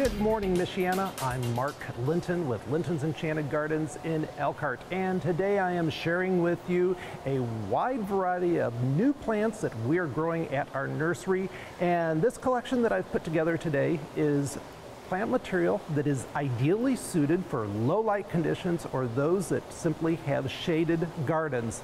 Good morning, Michiana. I'm Mark Linton with Linton's Enchanted Gardens in Elkhart, and today I am sharing with you a wide variety of new plants that we are growing at our nursery. And this collection that I've put together today is plant material that is ideally suited for low light conditions or those that simply have shaded gardens.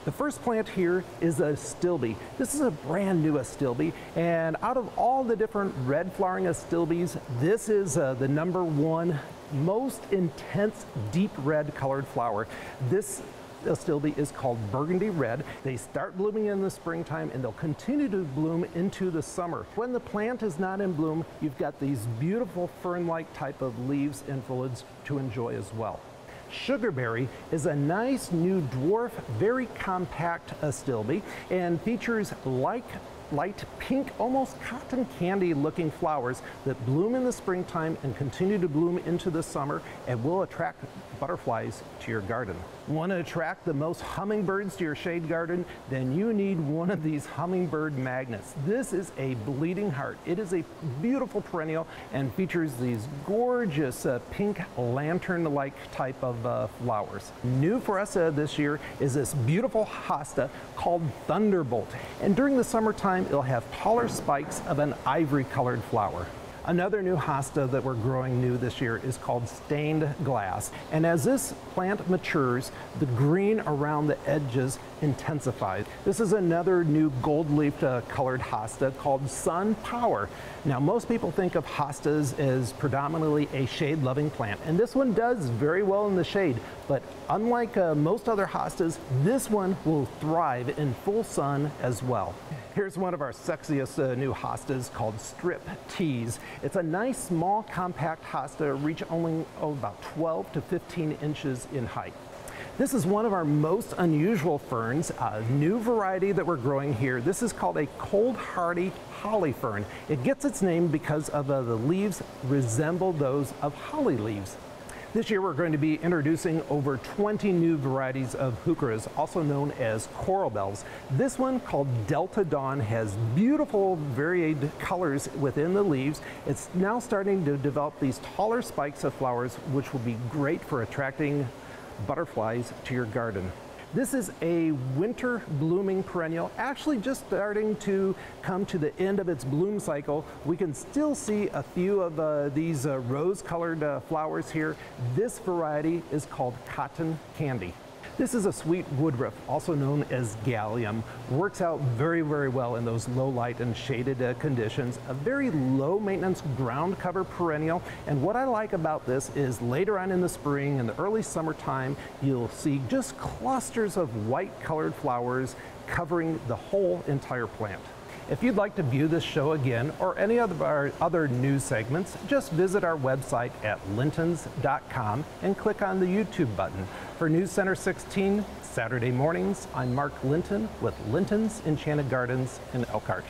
The first plant here is a Astilbe. This is a brand new Astilbe, and out of all the different red flowering Astilbes, this is the #1 most intense deep red colored flower. This Astilbe is called Burgundy Red. They start blooming in the springtime and they'll continue to bloom into the summer. When the plant is not in bloom, you've got these beautiful fern-like type of leaves and foliage to enjoy as well. Sugarberry is a nice new dwarf, very compact Astilbe and features light pink, almost cotton candy looking flowers that bloom in the springtime and continue to bloom into the summer and will attract butterflies to your garden. Want to attract the most hummingbirds to your shade garden? Then you need one of these hummingbird magnets. This is a bleeding heart. It is a beautiful perennial and features these gorgeous pink lantern-like type of flowers. New for us this year is this beautiful hosta called Thunderbolt. And during the summertime, it'll have taller spikes of an ivory colored flower. Another new hosta that we're growing new this year is called Stained Glass. And as this plant matures, the green around the edges intensifies. This is another new gold-leafed colored hosta called Sun Power. Now, most people think of hostas as predominantly a shade-loving plant, and this one does very well in the shade. But unlike most other hostas, this one will thrive in full sun as well. Here's one of our sexiest new hostas called Strip Tease. It's a nice, small, compact hosta, reach only about 12 to 15 inches in height. This is one of our most unusual ferns, a new variety that we're growing here. This is called a cold hardy holly fern. It gets its name because of the leaves resemble those of holly leaves. This year we're going to be introducing over 20 new varieties of heucheras, also known as coral bells. This one, called Delta Dawn, has beautiful varied colors within the leaves. It's now starting to develop these taller spikes of flowers, which will be great for attracting butterflies to your garden. This is a winter blooming perennial, actually just starting to come to the end of its bloom cycle. We can still see a few of these rose-colored flowers here. This variety is called Cotton Candy. This is a sweet woodruff, also known as Gallium. Works out very, very well in those low light and shaded conditions. A very low maintenance ground cover perennial. And what I like about this is later on in the spring and the early summertime, you'll see just clusters of white colored flowers covering the whole entire plant. If you'd like to view this show again or any of our other news segments, just visit our website at lintons.com and click on the YouTube button. For News Center 16, Saturday mornings, I'm Mark Linton with Linton's Enchanted Gardens in Elkhart.